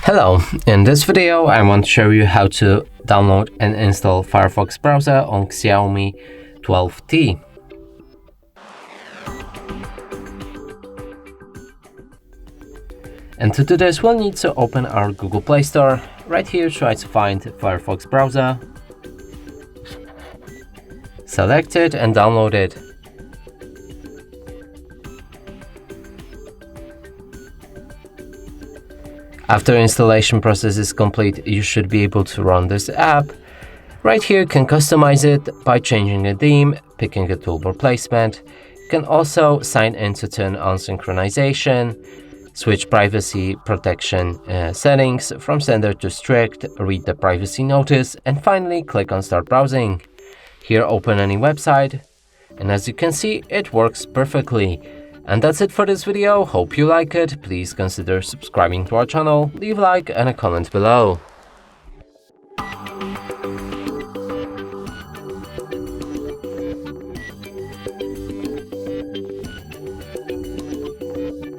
Hello, in this video I want to show you how to download and install Firefox browser on XIAOMI 12T. And to do this we'll need to open our Google Play Store. Right here try to find Firefox browser, select it and download it. After installation process is complete, you should be able to run this app. Right here you can customize it by changing the theme, picking a toolbar placement. You can also sign in to turn on synchronization, switch privacy protection settings from standard to strict, read the privacy notice, and finally click on start browsing. Here open any website, and as you can see it works perfectly. And that's it for this video. Hope you like it. Please consider subscribing to our channel, leave a like and a comment below.